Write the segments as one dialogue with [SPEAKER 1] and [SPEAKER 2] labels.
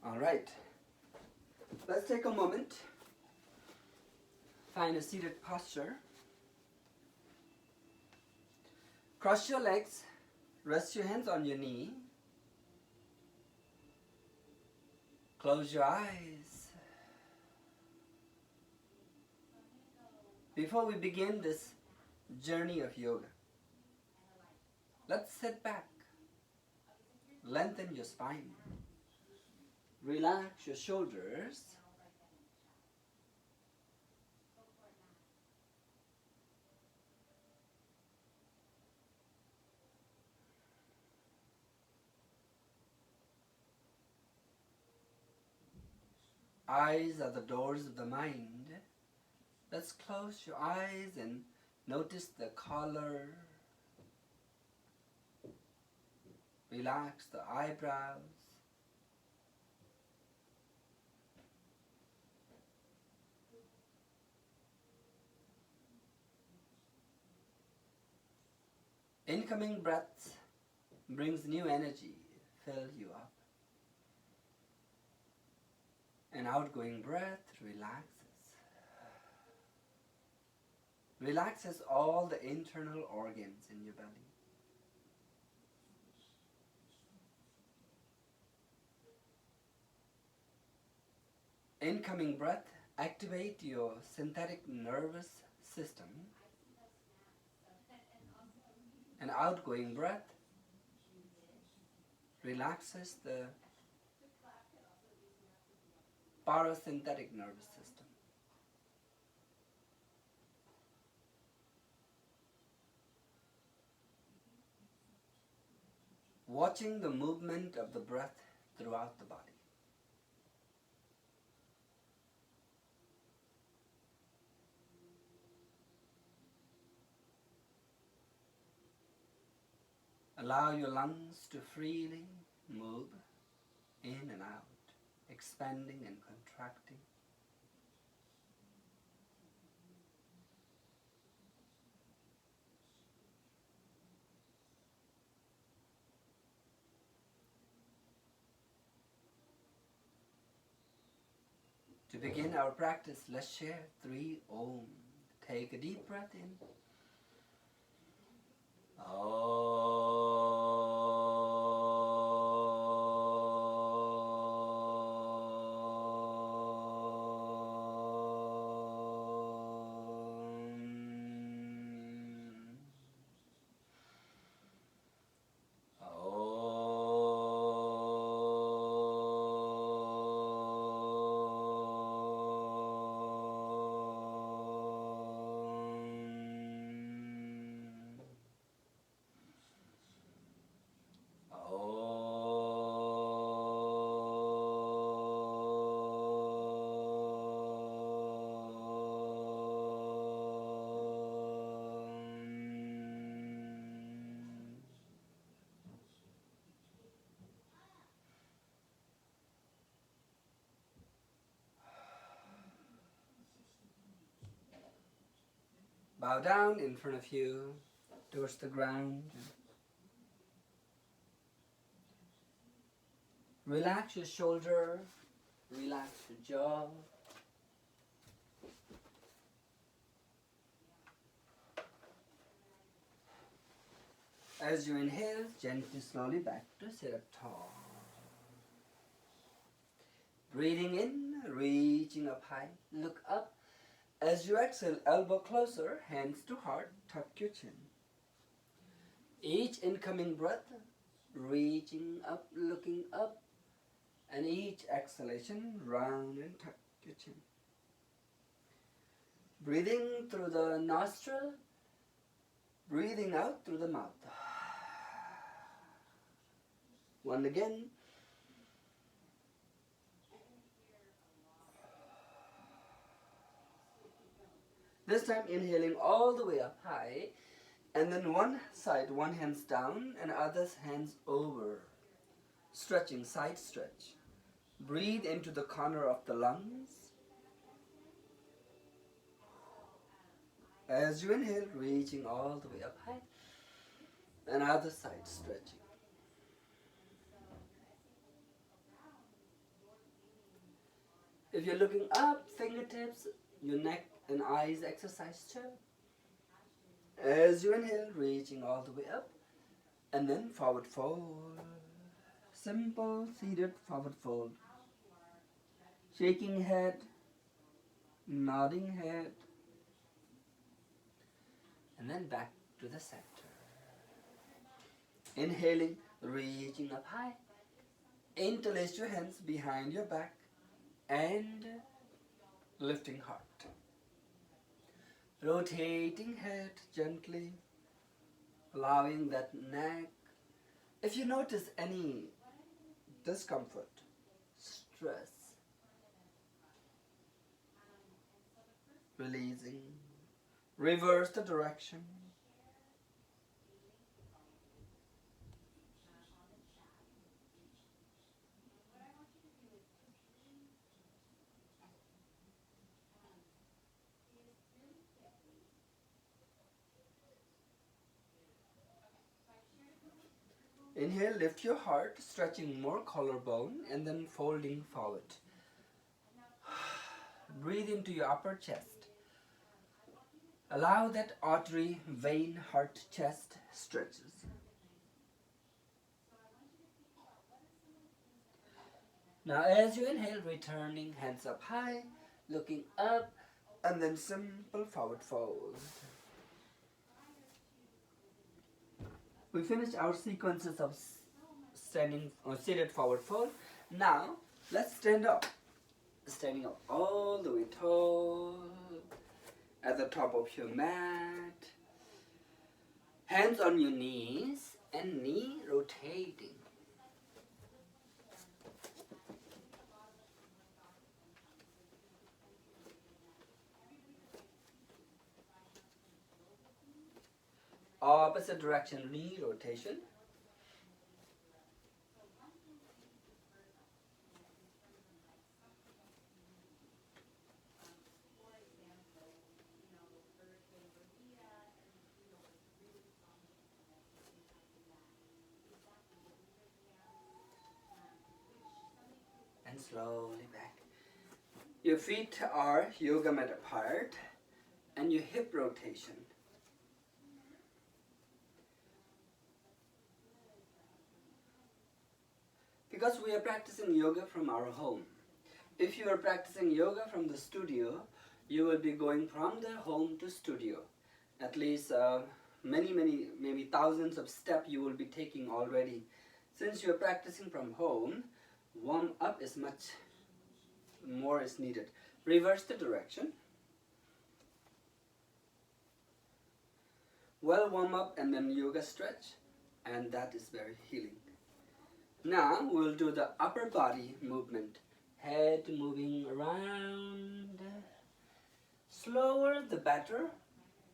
[SPEAKER 1] All right. Let's take a moment. Find a seated posture. Cross your legs. Rest your hands on your knee. Close your eyes. Before we begin this journey of yoga, let's sit back. Lengthen your spine. Relax your shoulders. Eyes are the doors of the mind. Let's close your eyes and notice the color. Relax the eyebrows. Incoming breath brings new energy, fill you up. An outgoing breath relaxes. Relaxes all the internal organs in your belly. Incoming breath activate your synthetic nervous system. An outgoing breath relaxes the parasympathetic nervous system. Watching the movement of the breath throughout the body. Allow your lungs to freely move in and out, expanding and contracting. To begin our practice, let's share 3 Om. Take a deep breath in. Bow down in front of you, towards the ground. Relax your shoulder, relax your jaw. As you inhale, gently, slowly back to sit up tall. Breathing in, reaching up high, look up. As you exhale, elbow closer, hands to heart, tuck your chin. Each incoming breath, reaching up, looking up, and each exhalation, round and tuck your chin. Breathing through the nostril, breathing out through the mouth. One again. This time inhaling all the way up high, and then one side, one hand's down and other hands over. Stretching, side stretch. Breathe into the corner of the lungs. As you inhale, reaching all the way up high, and other side stretching. If you're looking up, fingertips, your neck and eyes exercise too. As you inhale, reaching all the way up, and then forward fold. Simple seated forward fold. Shaking head, nodding head, and then back to the center. Inhaling, reaching up high. Interlace your hands behind your back and lifting heart. Rotating head gently, allowing that neck. If you notice any discomfort, stress, releasing, reverse the direction. Inhale, lift your heart, stretching more collarbone and then folding forward. Breathe into your upper chest. Allow that artery, vein, heart, chest stretches. Now as you inhale, returning hands up high, looking up, and then simple forward fold. We finished our sequences of standing or seated forward fold. Now let's stand up. Standing up all the way tall at the top of your mat. Hands on your knees and knee rotating. Opposite direction knee rotation. And slowly back. Your feet are yoga mat apart and your hip rotation. Because we are practicing yoga from our home. If you are practicing yoga from the studio, you will be going from the home to studio. At least many, maybe thousands of steps you will be taking already. Since you are practicing from home, warm up is much more is needed. Reverse the direction. Well warm up and then yoga stretch, and that is very healing. Now we'll do the upper body movement. Head moving around. Slower the better.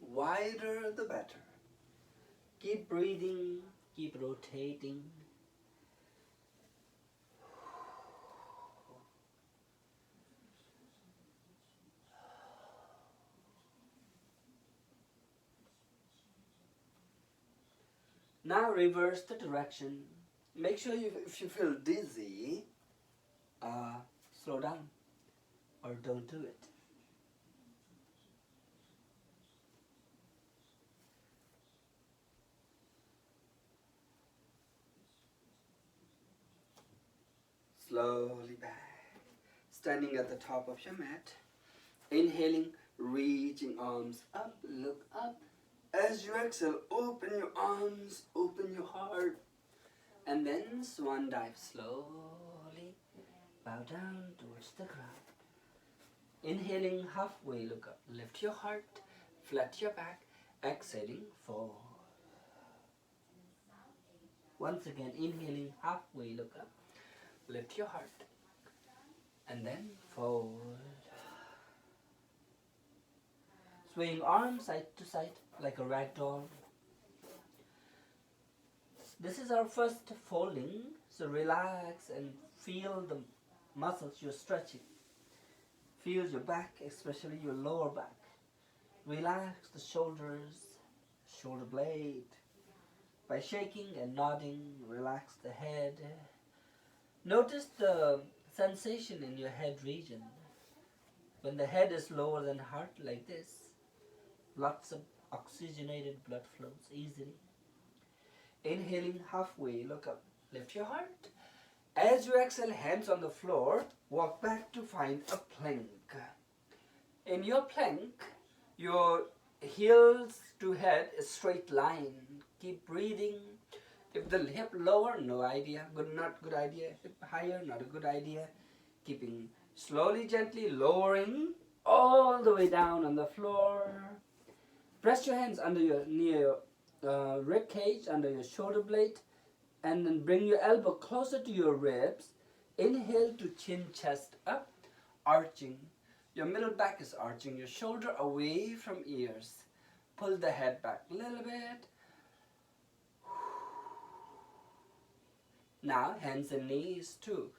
[SPEAKER 1] Wider the better. Keep breathing. Keep rotating. Now reverse the direction. Make sure if you feel dizzy, slow down or don't do it. Slowly back. Standing at the top of your mat. Inhaling, reaching arms up, look up. As you exhale, open your arms, open your heart. And then swan dive slowly. Bow down towards the ground. Inhaling, halfway look up. Lift your heart, flat your back. Exhaling, fall. Once again, inhaling, halfway look up. Lift your heart. And then fold. Swaying arms side to side like a rag doll. This is our first folding, so relax and feel the muscles you're stretching. Feel your back, especially your lower back. Relax the shoulders, shoulder blade. By shaking and nodding, relax the head. Notice the sensation in your head region. When the head is lower than heart like this, lots of oxygenated blood flows easily. Inhaling halfway, look up, lift your heart. As you exhale, hands on the floor, walk back to find a plank. In your plank, your heels to head is straight line. Keep breathing. If the hip lower, no idea. Not good idea. Hip higher, not a good idea. Keeping slowly, gently lowering all the way down on the floor. Press your hands under your near your rib cage, under your shoulder blade, and then bring your elbow closer to your ribs. Inhale to chin, chest up, arching. Your middle back is arching. Your shoulder away from ears. Pull the head back a little bit. Now, hands and knees to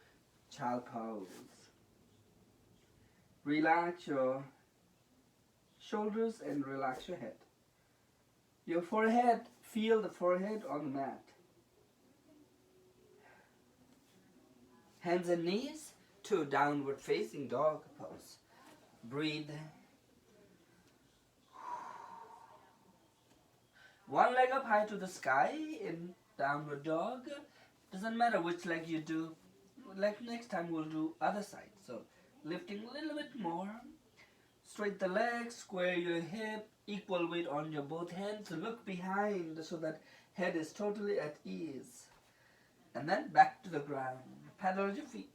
[SPEAKER 1] child pose. Relax your shoulders and relax your head. Your forehead, feel the forehead on the mat. Hands and knees to downward facing dog pose. Breathe. One leg up high to the sky in downward dog. Doesn't matter which leg you do. Like next time we'll do other side. So lifting a little bit more. Straight the legs, square your hip, equal weight on your both hands. Look behind so that head is totally at ease. And then back to the ground. Paddle your feet.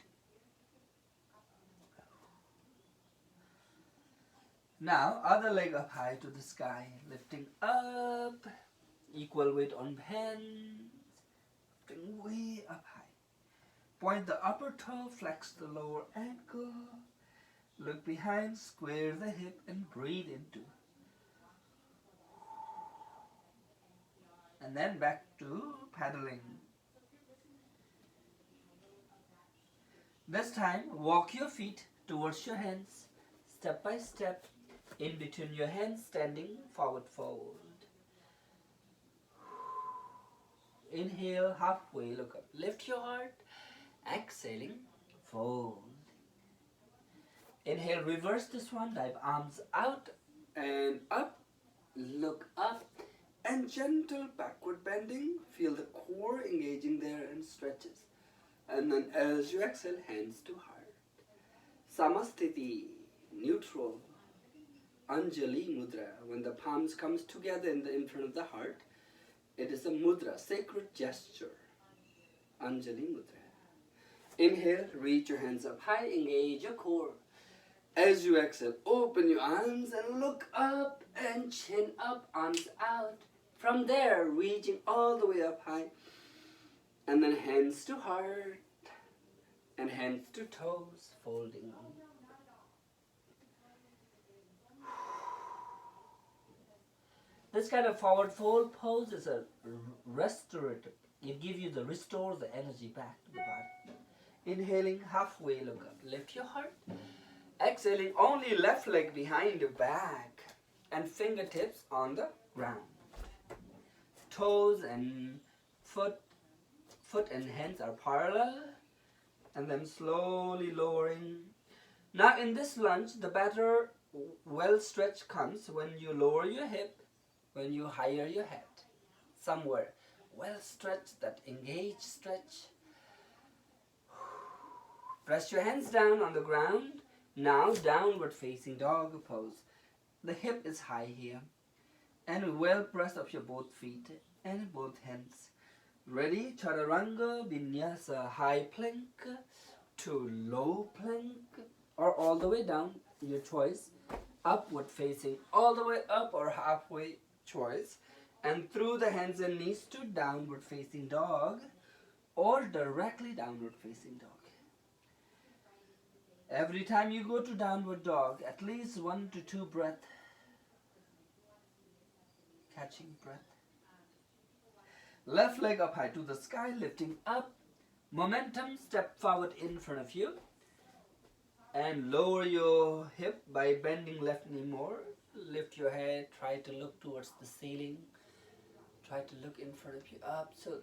[SPEAKER 1] Now, other leg up high to the sky. Lifting up. Equal weight on hands. Lifting way up high. Point the upper toe, flex the lower ankle. Look behind, square the hip and breathe into. And then back to paddling. This time, walk your feet towards your hands, step by step, in between your hands, standing forward fold. Inhale, halfway, look up, lift your heart. Exhaling, fold. Inhale, reverse this one, dive arms out and up, look up, and gentle backward bending. Feel the core engaging there and stretches. And then as you exhale, hands to heart. Samasthiti, neutral. Anjali mudra. When the palms comes together in front of the heart, it is a mudra, sacred gesture. Anjali mudra. Inhale, reach your hands up high, engage your core. As you exhale, open your arms and look up and chin up, arms out. From there, reaching all the way up high. And then hands to heart and hands to toes, folding on. This kind of forward fold pose is a restorative. It gives you restore the energy back to the body. Inhaling, halfway, look up, lift your heart. Exhaling, only left leg behind your back and fingertips on the ground. Toes and foot and hands are parallel, and then slowly lowering. Now in this lunge, the better well stretch comes when you lower your hip, when you higher your head. Somewhere well stretch, that engaged stretch. Press your hands down on the ground. Now downward facing dog pose. The hip is high here. And well press up your both feet and both hands. Ready? Chaturanga, vinyasa, high plank to low plank, or all the way down, your choice. Upward facing, all the way up or halfway, choice. And through the hands and knees to downward facing dog, or directly downward facing dog. Every time you go to downward dog, at least 1 to 2 breaths. Catching breath. Left leg up high to the sky, lifting up. Momentum, step forward in front of you. And lower your hip by bending left knee more. Lift your head, try to look towards the ceiling. Try to look in front of you, up. So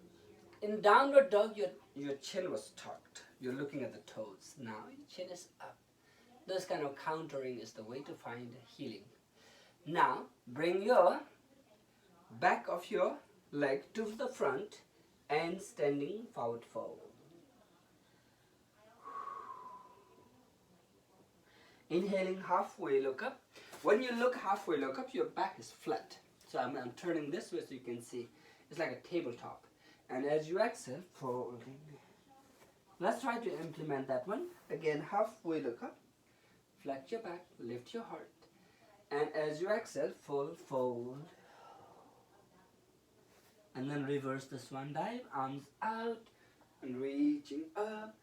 [SPEAKER 1] in downward dog, your chin was tucked. You're looking at the toes. Now your chin is up. This kind of countering is the way to find healing. Now, bring your back of your leg to the front and standing forward fold. Inhaling halfway, look up. When you look halfway, look up, your back is flat. So I'm turning this way so you can see. It's like a tabletop. And as you exhale, folding. Let's try to implement that one. Again, halfway, look up. Flex your back, lift your heart. And as you exhale, full fold. And then reverse the swan dive, arms out and reaching up.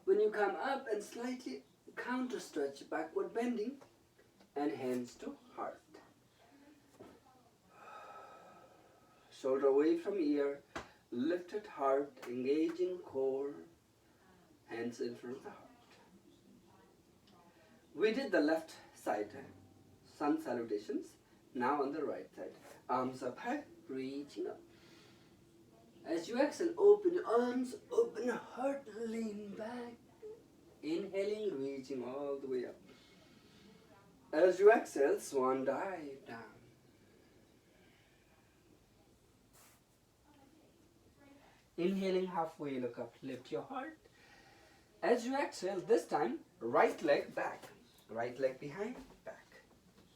[SPEAKER 1] When you come up and slightly counter stretch, backward bending and hands to heart. Shoulder away from ear, lifted heart, engaging core, hands in front of the heart. We did the left side, sun salutations. Now on the right side, arms up high, reaching up. As you exhale, open your arms, open your heart, lean back. Inhaling, reaching all the way up. As you exhale, swan dive down. Inhaling halfway, look up, lift your heart. As you exhale, this time, right leg back. Right leg behind, back.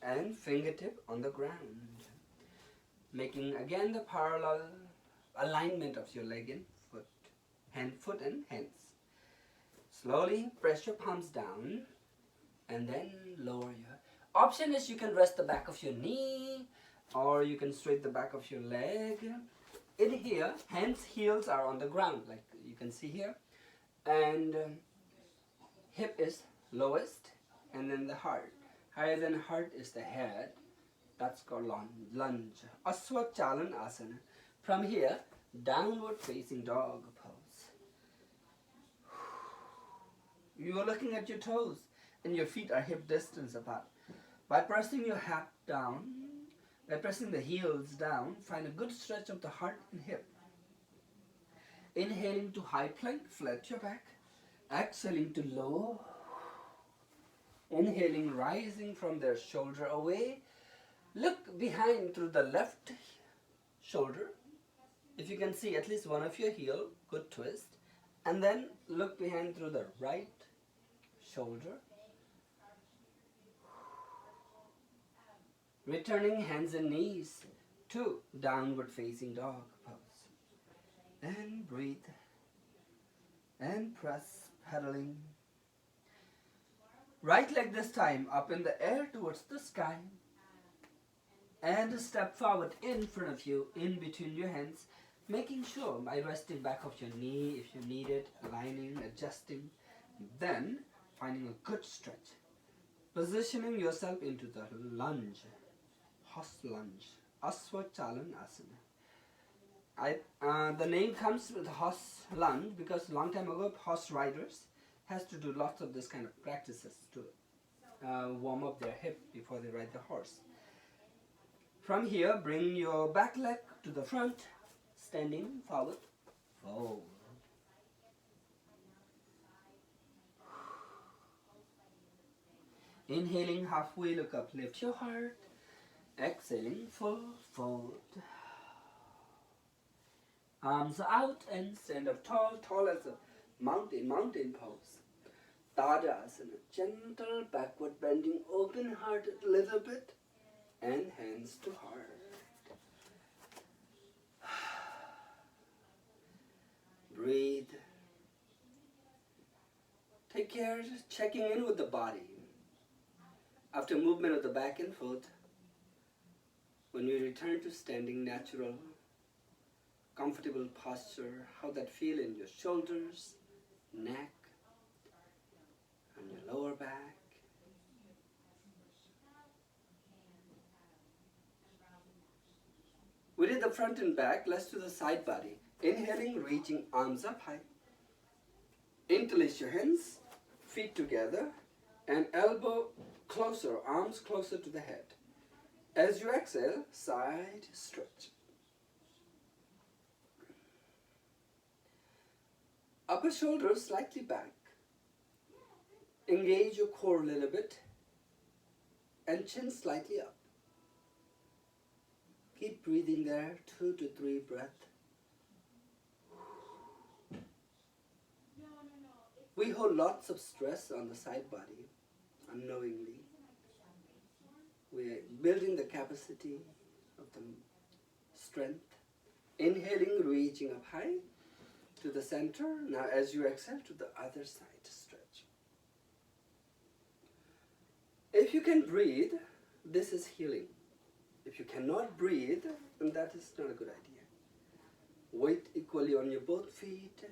[SPEAKER 1] And fingertip on the ground. Making again the parallel alignment of your leg and foot. Foot and hands. Slowly press your palms down and then lower your... Option is you can rest the back of your knee or you can straight the back of your leg. In here, hands, heels are on the ground like you can see here. And hip is lowest and then the heart. Higher than heart is the head. That's called lunge. Asana. From here, downward facing dog pose. You are looking at your toes and your feet are hip distance apart. By pressing your hat down, by pressing the heels down, find a good stretch of the heart and hip. Inhaling to high plank, flat your back. Exhaling to low. Inhaling, rising from their shoulder away. Look behind through the left shoulder. If you can see at least one of your heel, good twist. And then look behind through the right shoulder. Returning hands and knees to downward facing dog pose. And breathe. And press, pedaling. Right leg this time up in the air towards the sky. And step forward in front of you, in between your hands. Making sure by resting back of your knee if you need it, aligning, adjusting. Then finding a good stretch. Positioning yourself into the lunge. Horse lunge. Asana. The name comes with horse lunge because a long time ago horse riders has to do lots of this kind of practices to warm up their hip before they ride the horse. From here, bring your back leg to the front, standing forward, fold. Inhaling halfway, look up, lift your heart. Exhaling, full fold. Arms out and stand up tall, tall as a mountain pose. Tadasana, gentle backward bending, open heart a little bit, and hands to heart. Breathe. Take care, checking in with the body. After movement of the back and foot, when you return to standing natural, comfortable posture, how that feel in your shoulders, neck, and your lower back. We did the front and back, let's do the side body. Inhaling, reaching arms up high. Interlace your hands, feet together, and elbow closer, arms closer to the head. As you exhale, side stretch. Upper shoulders slightly back. Engage your core a little bit and chin slightly up. Keep breathing there, 2 to 3 breaths. We hold lots of stress on the side body, unknowingly. We're building the capacity of the strength. Inhaling, reaching up high to the center. Now as you exhale, to the other side, stretch. If you can breathe, this is healing. If you cannot breathe, then that is not a good idea. Weight equally on your both feet,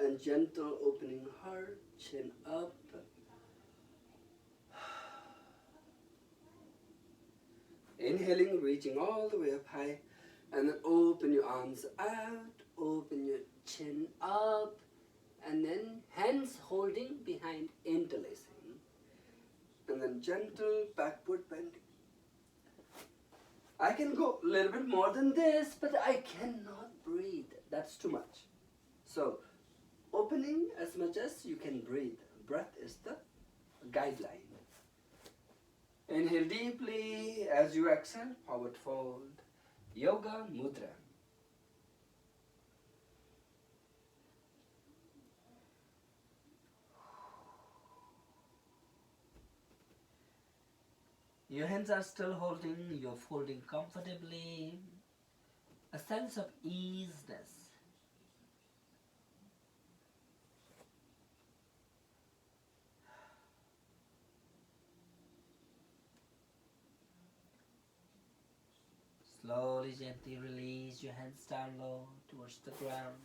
[SPEAKER 1] and gentle opening heart, chin up. Inhaling, reaching all the way up high, and then open your arms out, open your chin up, and then hands holding behind, interlacing. And then gentle backward bending. I can go a little bit more than this, but I cannot breathe. That's too much. So, opening as much as you can breathe. Breath is the guideline. Inhale deeply. As you exhale, forward fold. Yoga Mudra. Your hands are still holding, you're folding comfortably. A sense of easiness. Slowly, gently release your hands down low towards the ground.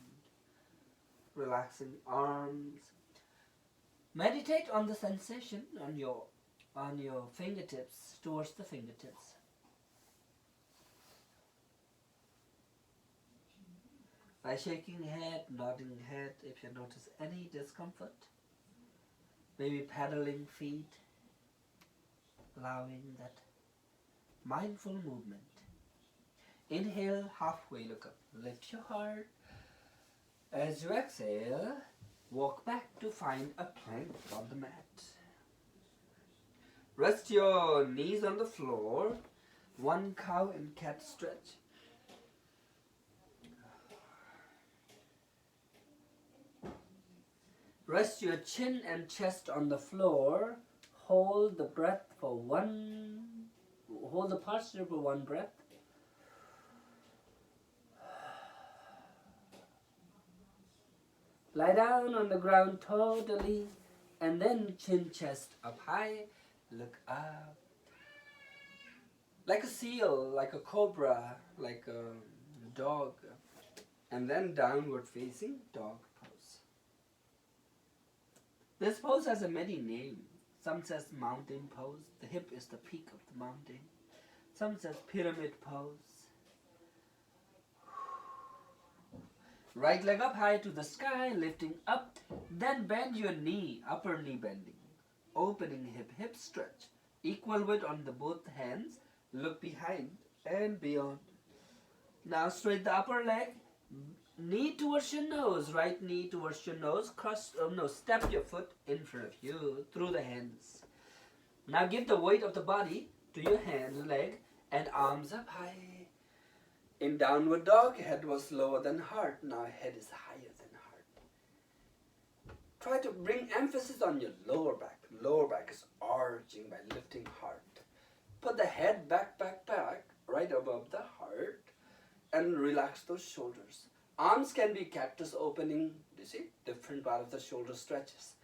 [SPEAKER 1] Relaxing arms. Meditate on the sensation on your fingertips, towards the fingertips. By shaking head, nodding head, if you notice any discomfort, maybe paddling feet, allowing that mindful movement. Inhale, halfway look up, lift your heart. As you exhale, walk back to find a plank on the mat. Rest your knees on the floor, one cow and cat stretch. Rest your chin and chest on the floor. Hold the posture for one breath. Lie down on the ground totally, and then chin chest up high, look up. Like a seal, like a cobra, like a dog. And then downward facing dog pose. This pose has a many name. Some says mountain pose. The hip is the peak of the mountain. Some says pyramid pose. Right leg up high to the sky, lifting up. Then bend your knee, upper knee bending. Opening hip stretch. Equal weight on the both hands. Look behind and beyond. Now straight the upper leg. Knee towards your nose. Right knee towards your nose. Step your foot in front of you through the hands. Now give the weight of the body to your hand, leg, and arms up high. In downward dog, head was lower than heart. Now head is higher than heart. Try to bring emphasis on your lower back. Lower back is arching by lifting heart. Put the head back, right above the heart, and relax those shoulders. Arms can be cactus opening. You see, different part of the shoulder stretches.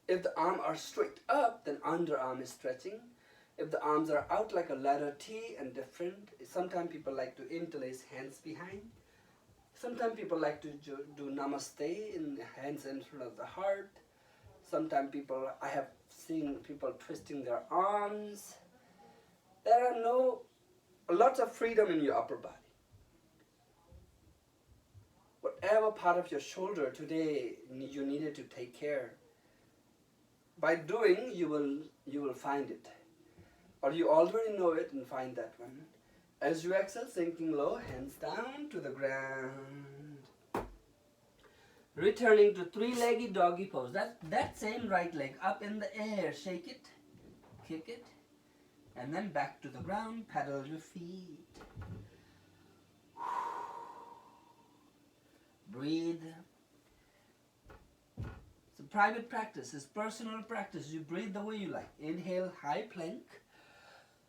[SPEAKER 1] If the arms are straight up, then underarm is stretching. If the arms are out like a letter T and different, sometimes people like to interlace hands behind. Sometimes people like to do namaste in hands in front of the heart. Sometimes I have seen people twisting their arms. There are lots of freedom in your upper body. Whatever part of your shoulder today you needed to take care, by doing you will find it. Or you already know it and find that one. As you exhale, sinking low, hands down to the ground. Returning to three-legged doggy pose. That same right leg up in the air. Shake it, kick it, and then back to the ground. Pedal your feet. Breathe. It's a private practice. It's personal practice. You breathe the way you like. Inhale, high plank.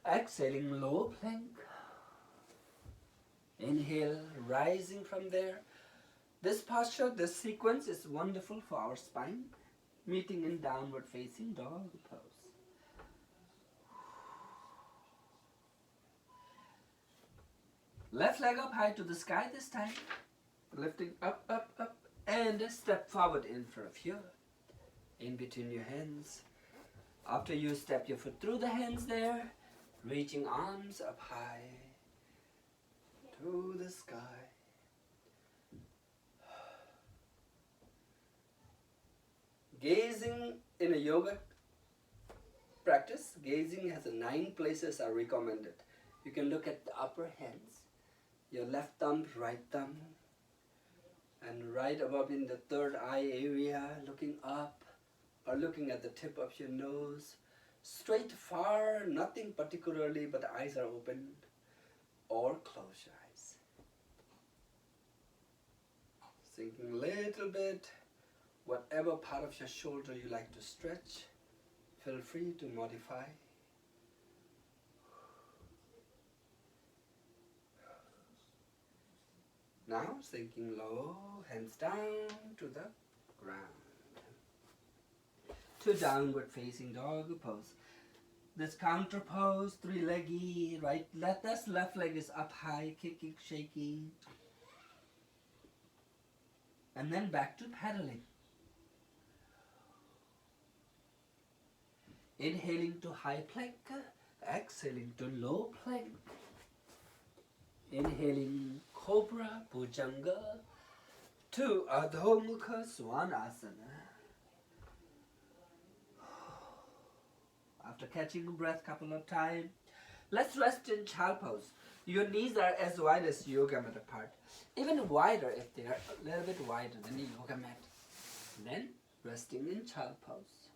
[SPEAKER 1] Exhaling, low plank. Inhale, rising from there. This posture, this sequence is wonderful for our spine. Meeting in downward facing dog pose. Left leg up high to the sky this time. Lifting up, up, up. And step forward in front of you. In between your hands. After you step your foot through the hands there, reaching arms up high to the sky. Gazing in a yoga practice, gazing has 9 places are recommended. You can look at the upper hands, your left thumb, right thumb, and right above in the third eye area, looking up or looking at the tip of your nose. Straight far, nothing particularly, but the eyes are open, or close your eyes. Sinking a little bit. Whatever part of your shoulder you like to stretch, feel free to modify. Now sinking low, hands down to the ground. To downward facing dog pose. This counter pose, 3-leggy, right, this left leg is up high, kicking, shaking. And then back to pedaling. Inhaling to high plank, exhaling to low plank. Inhaling cobra, bhujanga, to Adho Mukha Svanasana. After catching a breath a couple of times, let's rest in child pose. Your knees are as wide as yoga mat apart, even wider if they are a little bit wider than the yoga mat. Then resting in child pose.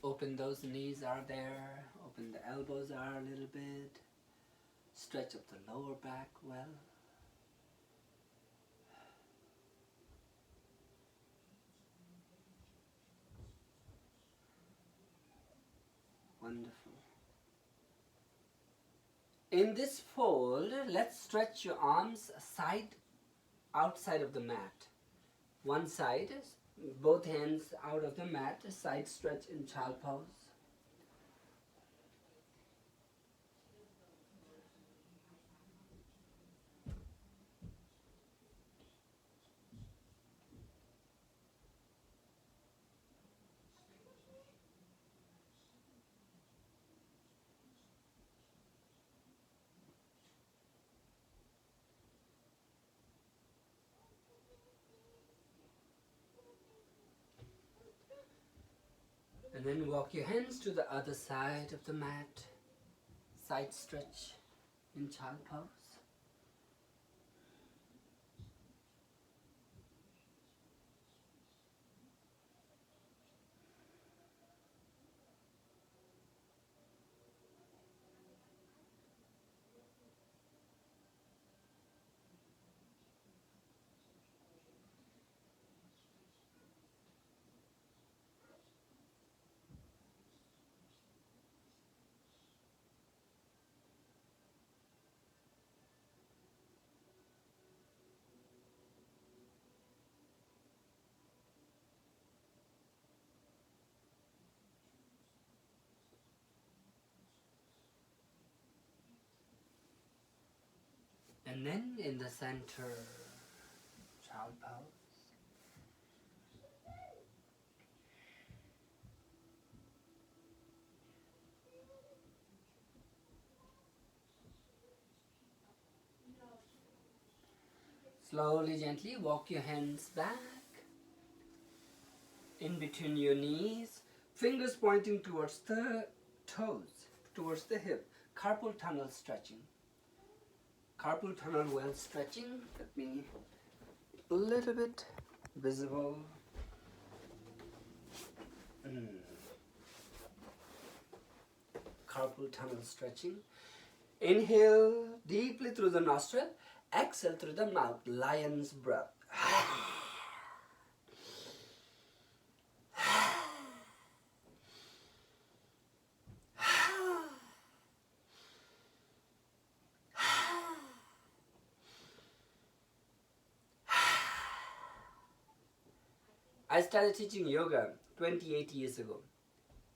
[SPEAKER 1] Open those knees are there, open the elbows are a little bit, stretch up the lower back well. Wonderful. In this fold, let's stretch your arms outside of the mat. One side, both hands out of the mat, side stretch in child pose. And then walk your hands to the other side of the mat. Side stretch in child pose. And then in the center, child pose. Slowly, gently walk your hands back, in between your knees, fingers pointing towards the toes, towards the hip, carpal tunnel stretching. Carpal tunnel while stretching. Let me a little bit visible. Carpal tunnel stretching. Inhale deeply through the nostril. Exhale through the mouth. Lion's breath. I started teaching yoga 28 years ago.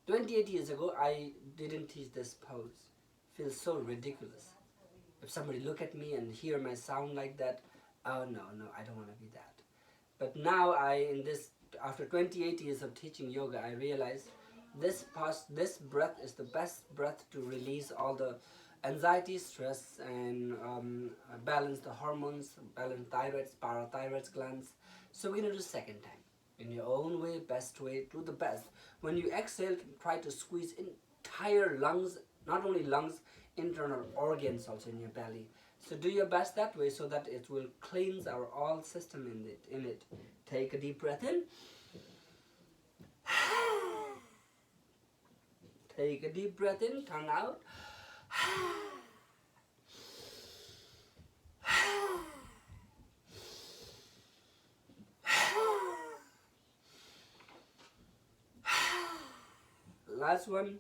[SPEAKER 1] 28 years ago, I didn't teach this pose. Feels so ridiculous. If somebody look at me and hear my sound like that, oh no, I don't want to be that. But now after 28 years of teaching yoga, I realized this breath is the best breath to release all the anxiety, stress, and balance the hormones, balance thyroids, parathyroid glands. So we're going to do second time. In your own way, best way, do the best. When you exhale, try to squeeze entire lungs, not only lungs, internal organs also in your belly. So do your best that way so that it will cleanse our all system in it. Take a deep breath in. Take a deep breath in, tongue out. Last one.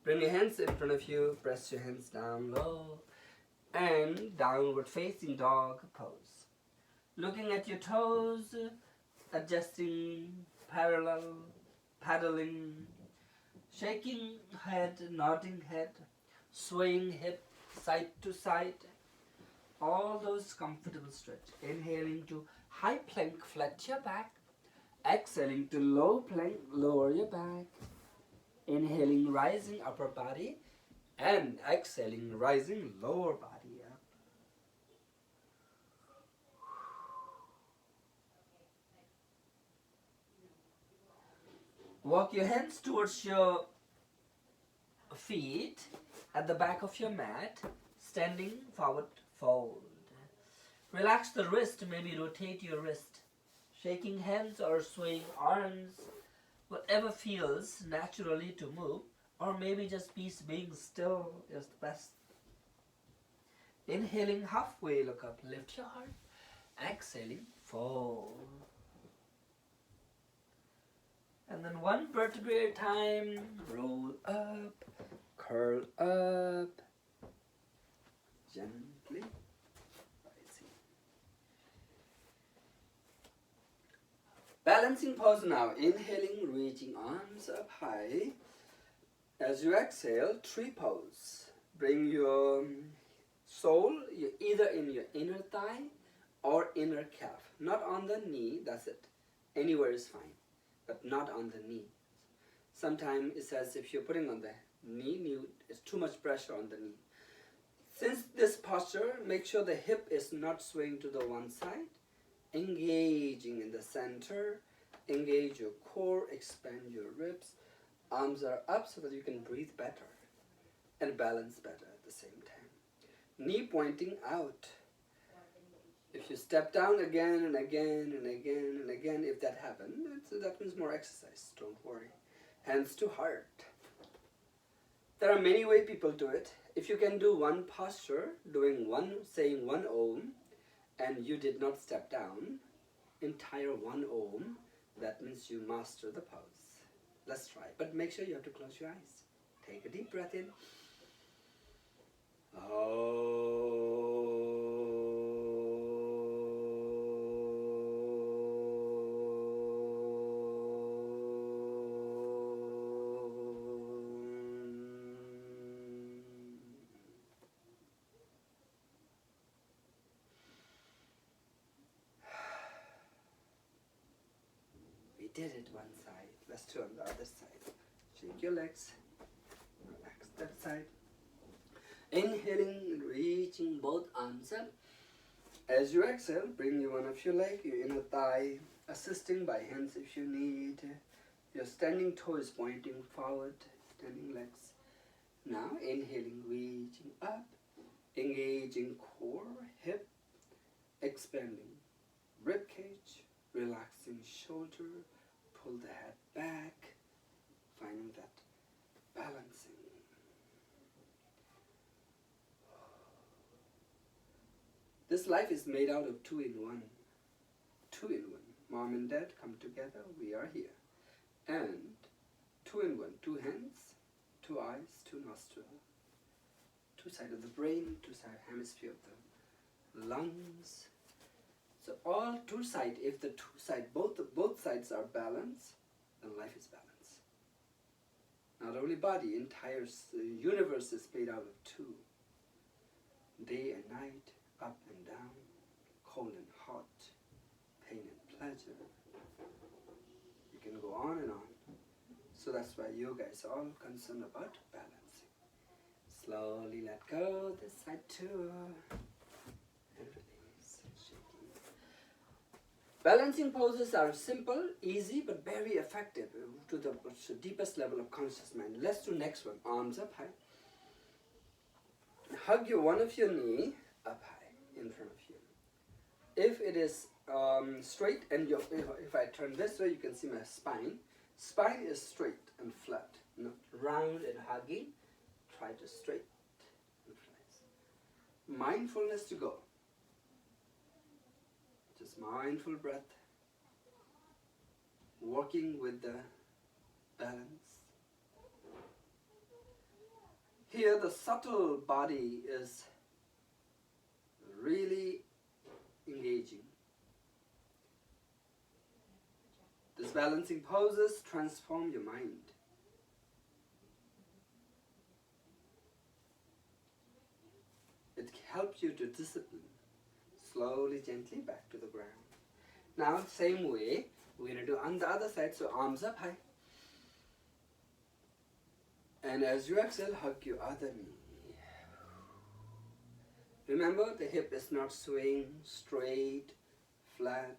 [SPEAKER 1] Bring your hands in front of you, press your hands down low, and downward facing dog pose. Looking at your toes, adjusting, parallel, paddling, shaking head, nodding head, swaying hip side to side. All those comfortable stretch. Inhaling to high plank, flat your back. Exhaling to low plank, lower your back. Inhaling, rising upper body. And exhaling, rising lower body up. Walk your hands towards your feet at the back of your mat. Standing forward, fold. Relax the wrist, maybe rotate your wrist. Shaking hands or swaying arms, whatever feels naturally to move, or maybe just being still is the best. Inhaling halfway, look up, lift your heart. Exhaling, fold. And then one vertebrae at a time, roll up, curl up, gently. Balancing pose now. Inhaling, reaching arms up high. As you exhale, tree pose. Bring your sole either in your inner thigh or inner calf. Not on the knee, that's it. Anywhere is fine, but not on the knee. Sometimes it says if you're putting on the knee, it's too much pressure on the knee. Since this posture, make sure the hip is not swaying to the one side. Engaging in the center, engage your core, expand your ribs. Arms are up so that you can breathe better and balance better at the same time. Knee pointing out. If you step down again and again and again and again, if that happens, that means more exercise, don't worry. Hands to heart. There are many ways people do it. If you can do one posture, saying one Om, and you did not step down, entire one Om, that means you master the pose. Let's try. But make sure you have to close your eyes. Take a deep breath in. Did it one side. Let's do on the other side. Shake your legs. Relax that side. Inhaling, reaching both arms up. As you exhale, bring one of your legs, your inner thigh, assisting by hands if you need. Your standing toe is pointing forward, standing legs. Now inhaling, reaching up, engaging core, hip, expanding rib cage, relaxing shoulder, pull the head back, finding that balancing. This life is made out of two in one. Two in one. Mom and dad come together, we are here. And two in one. Two hands, two eyes, two nostrils. Two sides of the brain, two side hemisphere of the lungs. So all two sides, if the two sides, both sides are balanced, then life is balanced. Not only body, entire universe is made out of two. Day and night, up and down, cold and hot, pain and pleasure. You can go on and on. So that's why yoga is all concerned about balancing. Slowly let go, this side too. And release, shaking. Balancing poses are simple, easy, but very effective to the deepest level of conscious mind. Let's do next one. Arms up high. Hug one of your knee up high in front of you. If it is straight and if I turn this way, you can see my spine. Spine is straight and flat, not round and huggy. Try to straight and flat. Mindfulness to go. Just mindful breath. Working with the balance. Here the subtle body is really engaging. These balancing poses transform your mind. It helps you to discipline. Slowly, gently back to the ground. Now, same way, we're going to do on the other side, so arms up high. And as you exhale, hug your other knee. Remember, the hip is not swaying, straight, flat.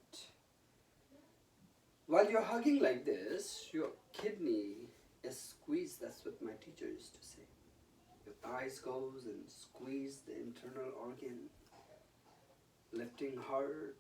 [SPEAKER 1] While you're hugging like this, your kidney is squeezed. That's what my teacher used to say. Your thighs goes and squeeze the internal organ, lifting heart.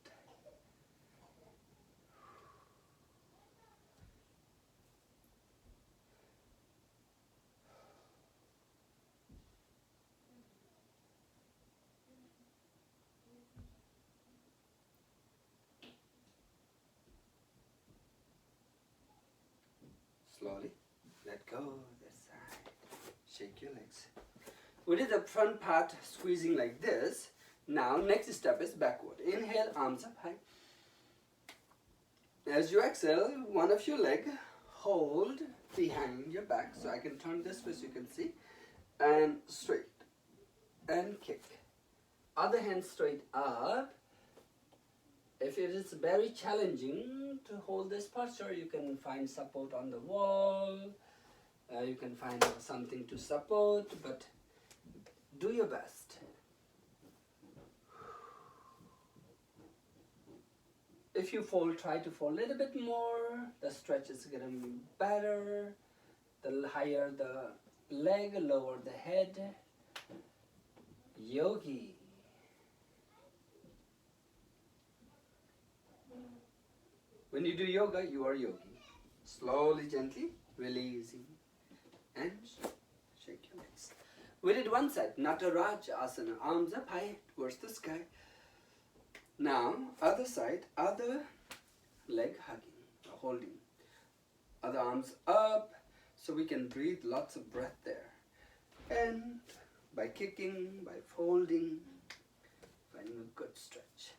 [SPEAKER 1] Slowly, let go this side. Shake your legs. We did the front part squeezing like this. Now, next step is backward. Inhale, arms up high. As you exhale, one of your leg hold behind your back. So I can turn this way so you can see. And straight. And kick. Other hand straight up. If it is very challenging to hold this posture, you can find support on the wall. You can find something to support, but do your best. If you fold, try to fold a little bit more. The stretch is getting better. The higher the leg, lower the head. Yogi. When you do yoga, you are yogi. Slowly, gently, releasing and shake your legs. We did one side, Nataraja Asana, arms up high towards the sky. Now, other side, other leg hugging, holding. Other arms up, so we can breathe lots of breath there. And by kicking, by folding, finding a good stretch.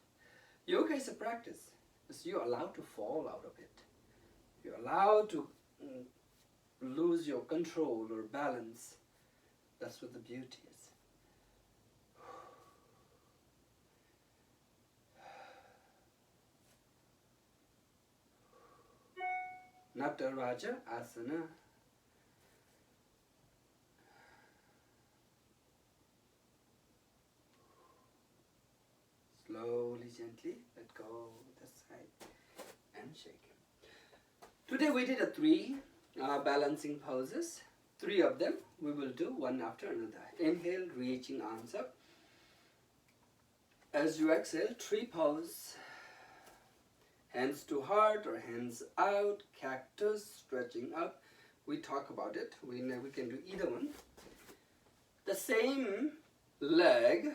[SPEAKER 1] Yoga is a practice. So you're allowed to fall out of it. You're allowed to lose your control or balance. That's what the beauty is. Nataraja Asana. Slowly, gently, let go the side and shake. Today we did a 3 balancing poses. 3 of them. We will do one after another. Inhale, reaching arms up. As you exhale, tree pose. Hands to heart or hands out, cactus, stretching up. We talk about it. We can do either one. The same leg,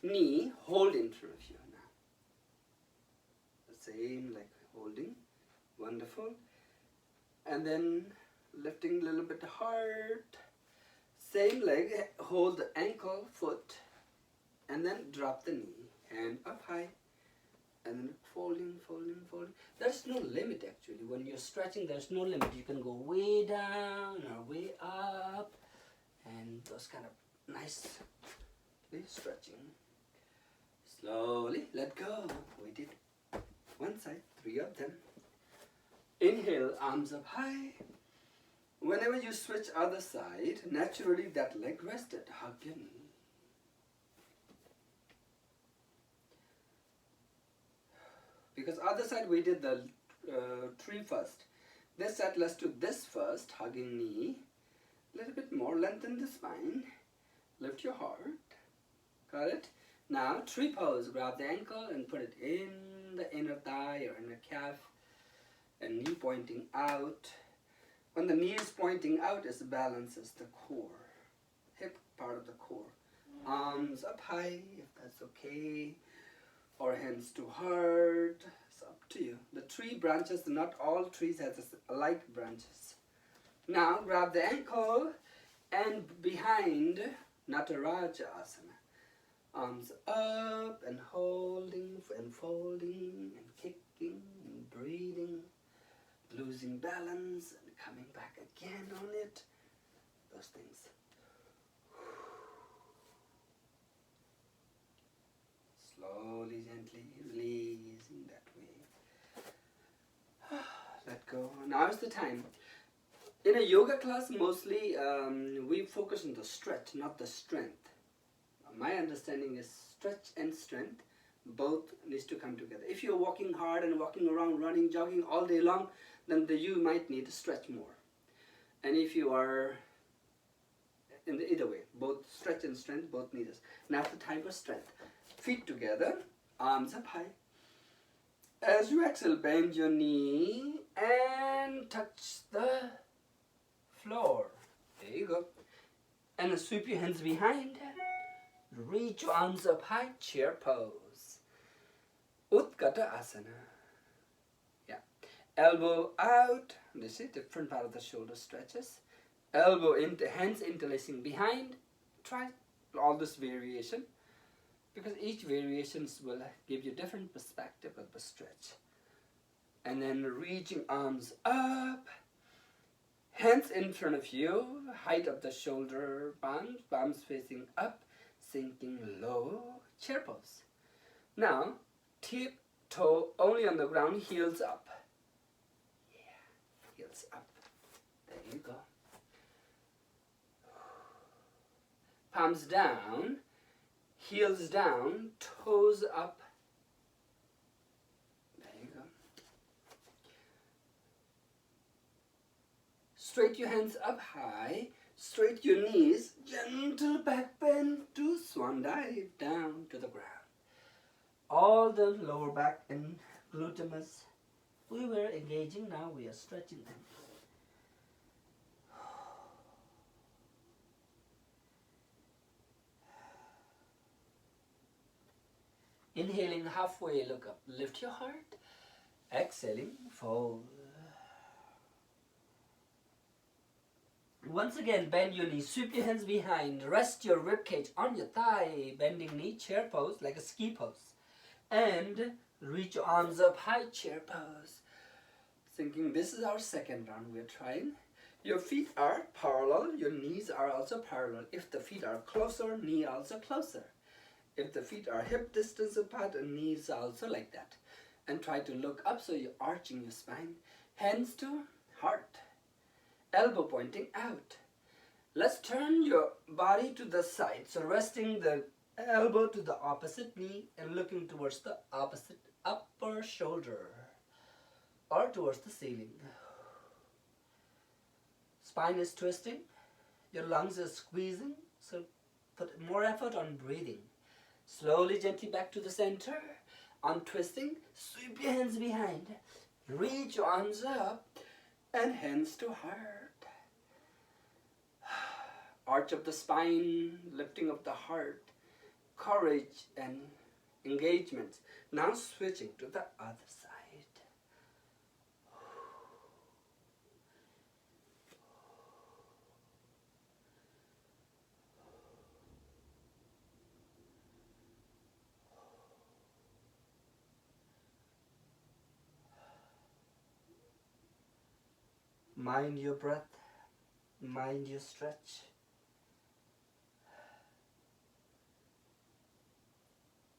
[SPEAKER 1] knee, hold in front of you now. The same leg holding. Wonderful. And then lifting a little bit heart. Same leg, hold the ankle, foot, and then drop the knee. Hand up high. And then folding, folding, folding. There's no limit actually. When you're stretching, there's no limit. You can go way down or way up. And those kind of nice stretching. Slowly let go. We did one side, 3 of them. Inhale, arms up high. Whenever you switch other side, naturally that leg rested. Hug your knee. Because other side we did the tree first. This side, let's do this first, hugging knee. A little bit more, lengthen the spine. Lift your heart. Got it? Now, tree pose. Grab the ankle and put it in the inner thigh or inner calf. And knee pointing out. When the knee is pointing out, it balances the core. Hip part of the core. Arms up high, if that's okay. Or hands to heart. It's up to you. The tree branches, not all trees have alike branches. Now grab the ankle and behind Nataraja Asana. Arms up and holding and folding and kicking and breathing. Losing balance and coming back again on it. Those things. Slowly, gently releasing that way. Let go. Now is the time. In a yoga class, mostly we focus on the stretch, not the strength. My understanding is stretch and strength, both needs to come together. If you're walking hard and walking around, running, jogging all day long, then you might need to stretch more. And if you are in the either way, both stretch and strength, both need us. Now the time for strength. Feet together, arms up high. As you exhale, bend your knee and touch the floor. There you go. And then sweep your hands behind. Reach your arms up high, chair pose. Utkata Asana. Yeah. Elbow out. This is different part of the shoulder stretches. Elbow into, hands interlacing behind. Try all this variation. Because each variations will give you different perspective of the stretch. And then reaching arms up. Hands in front of you. Height of the shoulder palms. Palms facing up. Sinking low. Chair pose. Now, tip toe only on the ground. Heels up. Yeah. Heels up. There you go. Palms down. Heels down, toes up. There you go. Straight your hands up high. Straight your knees. Gentle back bend to swan dive down to the ground. All the lower back and glutamus we were engaging. Now we are stretching them. Inhaling halfway, look up, lift your heart. Exhaling, fold. Once again, bend your knees, sweep your hands behind, rest your rib cage on your thigh, bending knee, chair pose, like a ski pose. And reach your arms up high, chair pose. Thinking this is our second round we're trying. Your feet are parallel, your knees are also parallel. If the feet are closer, knee also closer. If the feet are hip distance apart and knees also like that. And try to look up so you're arching your spine. Hands to heart. Elbow pointing out. Let's turn your body to the side. So resting the elbow to the opposite knee and looking towards the opposite upper shoulder. Or towards the ceiling. spine is twisting, your lungs are squeezing, so put more effort on breathing. Slowly, gently back to the center. Untwisting, sweep your hands behind. Reach your arms up and hands to heart. Arch of the spine, lifting of the heart, courage and engagement. Now switching to the other side. Mind your breath, mind your stretch.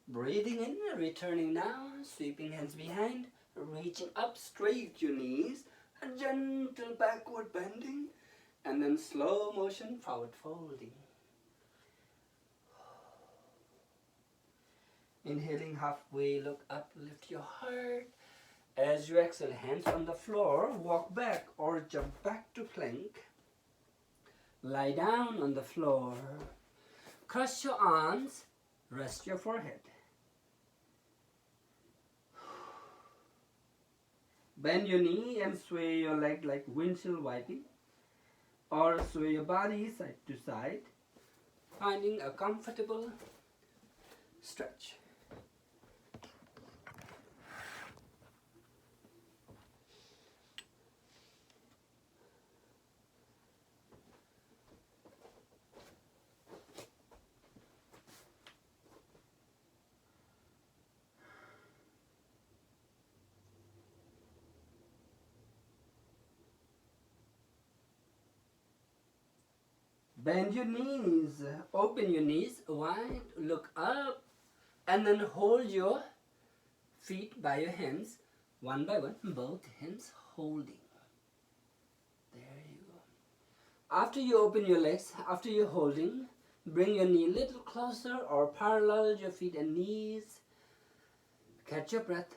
[SPEAKER 1] Breathing in, returning now, sweeping hands behind, reaching up, straight your knees, a gentle backward bending, and then slow motion forward folding. Inhaling halfway, look up, lift your heart. As you exhale, hands on the floor, walk back or jump back to plank. Lie down on the floor. Cross your arms, rest your forehead. Bend your knee and sway your leg like windshield wiping, or sway your body side to side, finding a comfortable stretch. Bend your knees, open your knees wide, look up, and then hold your feet by your hands, one by one, both hands holding. There you go. After you open your legs, after you're holding, bring your knee a little closer or parallel your feet and knees. Catch your breath.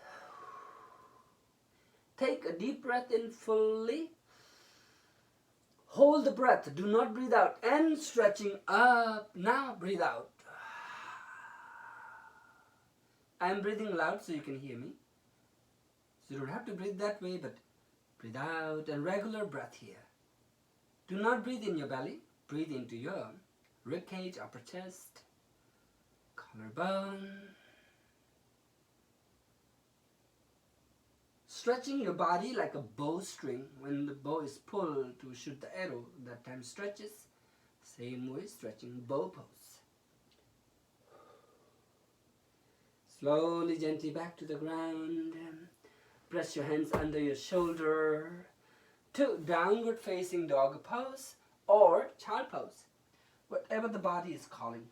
[SPEAKER 1] Take a deep breath in fully. Hold the breath, do not breathe out, and stretching up. Now breathe out. I am breathing loud so you can hear me. So you don't have to breathe that way, but breathe out and regular breath here. Do not breathe in your belly, breathe into your ribcage, upper chest, collarbone. Stretching your body like a bowstring. When the bow is pulled to shoot the arrow, that time stretches. Same way, stretching bow pose. Slowly, gently back to the ground. Press your hands under your shoulder to downward facing dog pose or child pose, whatever the body is calling.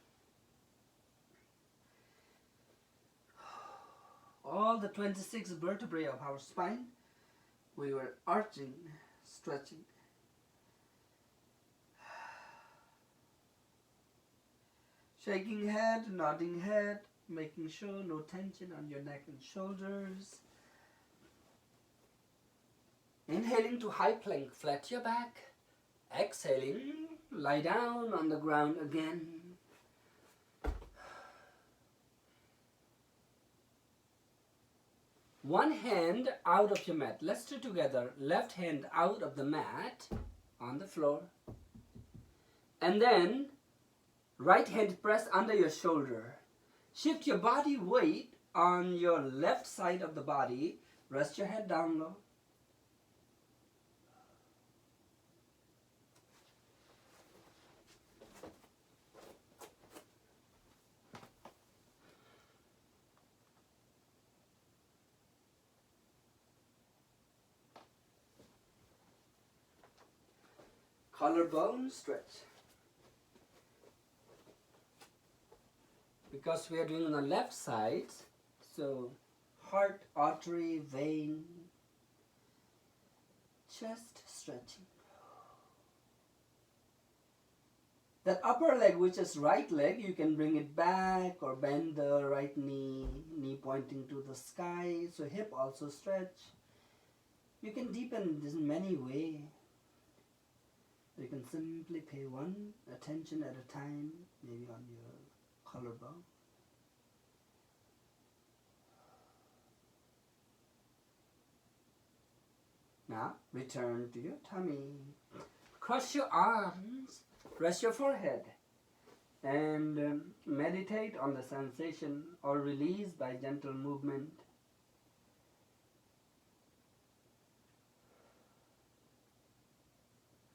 [SPEAKER 1] All the 26 vertebrae of our spine, we were arching, stretching. Shaking head, nodding head, making sure no tension on your neck and shoulders. Inhaling to high plank, flat your back. Exhaling, lie down on the ground again. One hand out of your mat. Let's do together. Left hand out of the mat on the floor. And then right hand press under your shoulder. Shift your body weight on your left side of the body. Rest your head down low. Collarbone stretch. Because we are doing on the left side, so heart, artery, vein, chest stretching. That upper leg, which is right leg, you can bring it back or bend the right knee, knee pointing to the sky, so hip also stretch. You can deepen this in many ways. You can simply pay one attention at a time, maybe on your collarbone. Now, return to your tummy. Cross your arms, rest your forehead, and meditate on the sensation or release by gentle movement.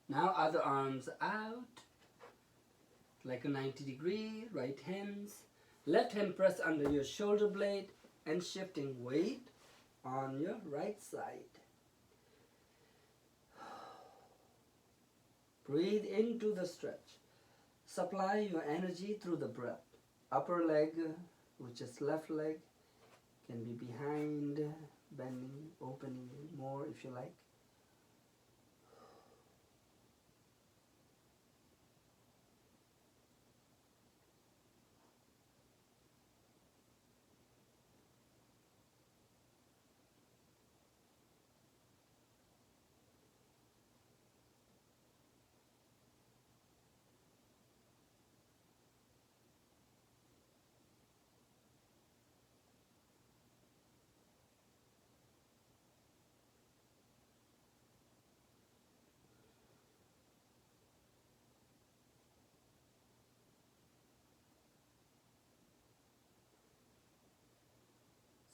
[SPEAKER 1] Now, other arms out, like a 90-degree, right hands. Left hand press under your shoulder blade and shifting weight on your right side. Breathe into the stretch. Supply your energy through the breath. Upper leg, which is left leg, can be behind, bending, opening more if you like.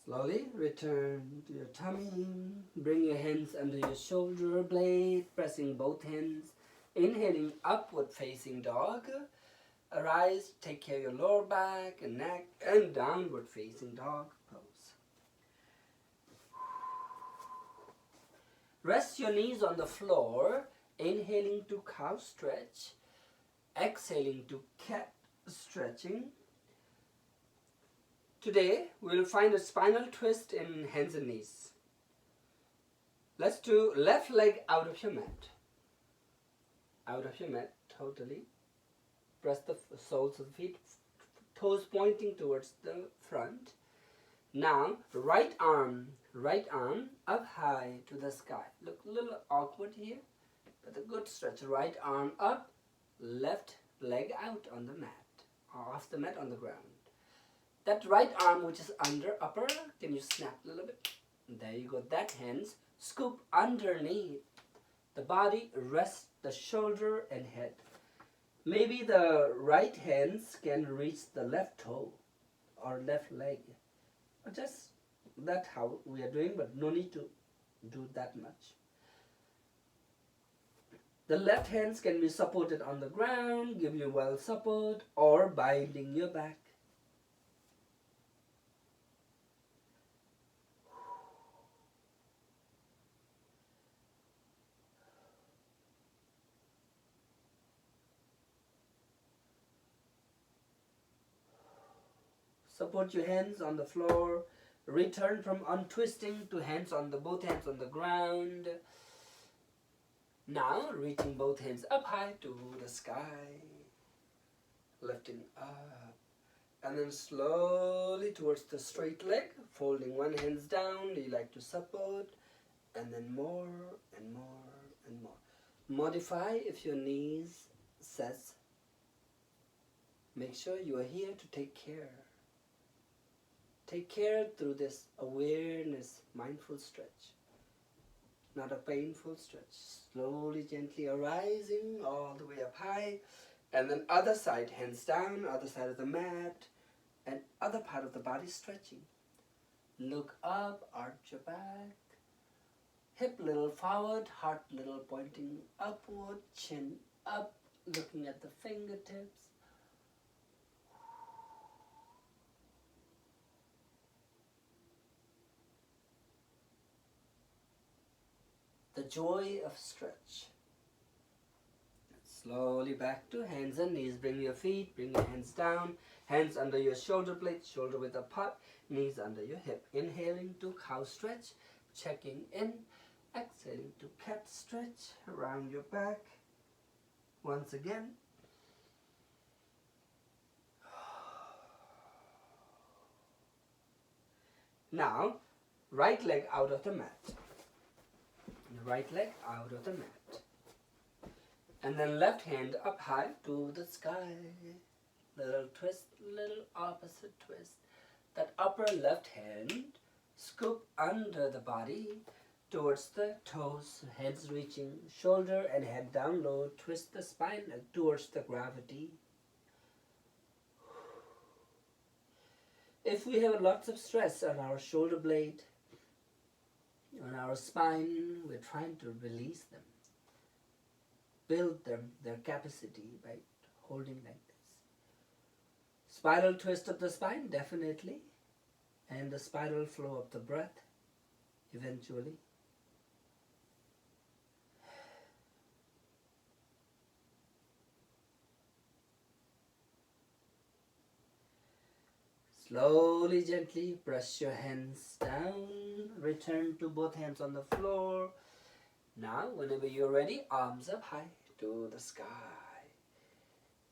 [SPEAKER 1] Slowly return to your tummy. Bring your hands under your shoulder blade, pressing both hands. Inhaling upward facing dog. Arise, take care of your lower back and neck, and downward facing dog pose. Rest your knees on the floor. Inhaling to cow stretch. Exhaling to cat stretching. Today, we'll find a spinal twist in hands and knees. Let's do left leg out of your mat. Out of your mat, totally. Press the soles of the feet, toes pointing towards the front. Now, right arm up high to the sky. Look a little awkward here, but a good stretch. Right arm up, left leg out on the mat, off the mat on the ground. That right arm which is under upper, can you snap a little bit? There you go. That hands scoop underneath the body, rest the shoulder and head. Maybe the right hands can reach the left toe or left leg. Just that's how we are doing, but no need to do that much. The left hands can be supported on the ground, give you well support, or binding your back. Support your hands on the floor. Return from untwisting to both hands on the ground. Now, reaching both hands up high to the sky. Lifting up. And then slowly towards the straight leg. Folding one hands down. You like to support. And then more and more and more. Modify if your knees says. Make sure you are here to take care. Take care through this awareness, mindful stretch. Not a painful stretch. Slowly, gently arising all the way up high. And then other side, hands down, other side of the mat. And other part of the body stretching. Look up, arch your back. Hip little forward, heart little pointing upward, chin up, looking at the fingertips. The joy of stretch. Slowly back to hands and knees. Bring your feet, bring your hands down. Hands under your shoulder blade, shoulder width apart. Knees under your hip. Inhaling to cow stretch. Checking in. Exhaling to cat stretch. Around your back. Once again. Now, right leg out of the mat. Right leg out of the mat. And then left hand up high to the sky. Little twist, little opposite twist. That upper left hand scoop under the body towards the toes, heads reaching, shoulder and head down low. Twist the spine towards the gravity. If we have lots of stress on our shoulder blade, on our spine, we're trying to release them. Build them, their capacity by holding like this. Spiral twist of the spine, definitely. And the spiral flow of the breath, eventually. Slowly, gently press your hands down. Return to both hands on the floor. Now, whenever you're ready, arms up high to the sky.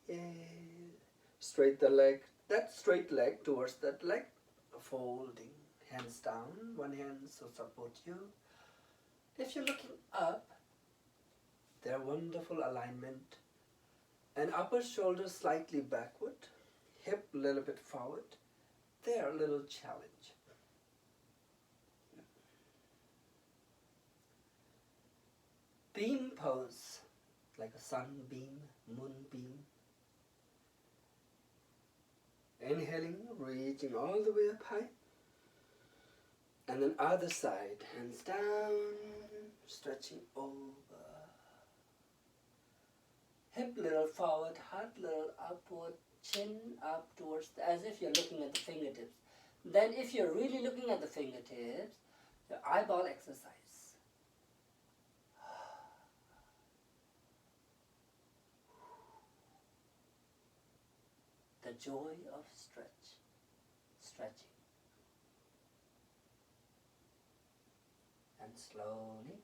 [SPEAKER 1] Yay. Straight the leg, that straight leg towards that leg. Folding, hands down, one hand so support you. If you're looking up, they're wonderful alignment. And upper shoulder slightly backward, hip a little bit forward. They're a little challenge. Beam pose, like a sunbeam, moonbeam. Inhaling, reaching all the way up high. And then other side, hands down, stretching over. Hip little forward, heart little upward, chin up towards, as if you're looking at the fingertips. Then if you're really looking at the fingertips, your eyeball exercise. The joy of stretching. And slowly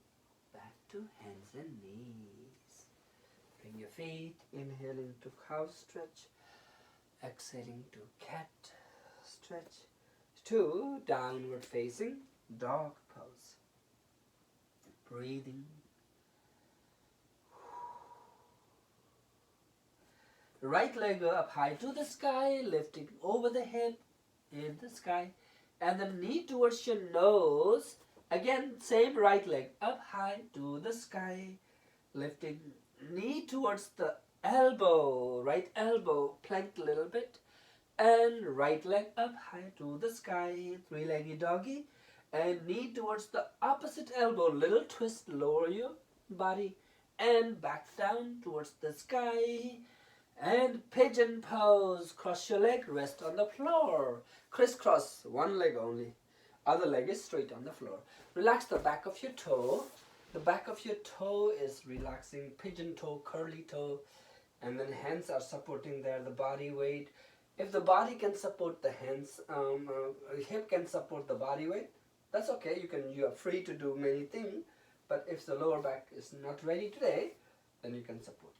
[SPEAKER 1] back to hands and knees. Bring your feet, inhaling to cow stretch, exhaling to cat stretch, to downward facing dog pose. Breathing. Right leg up high to the sky, lifting over the hip in the sky, and the knee towards your nose. Again, same right leg up high to the sky, lifting knee towards the elbow, right elbow planked a little bit, and right leg up high to the sky, three-legged doggy, and knee towards the opposite elbow, little twist, lower your body, and back down towards the sky. And pigeon pose, cross your leg, rest on the floor. Crisscross, one leg only. Other leg is straight on the floor. Relax the back of your toe. The back of your toe is relaxing, pigeon toe, curly toe. And then hands are supporting there, the body weight. If the body can support the hands, hip can support the body weight, that's okay. You are free to do many things. But if the lower back is not ready today, then you can support.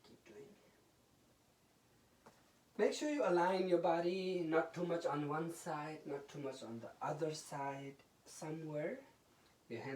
[SPEAKER 1] Make sure you align your body, not too much on one side, not too much on the other side, somewhere. Your hands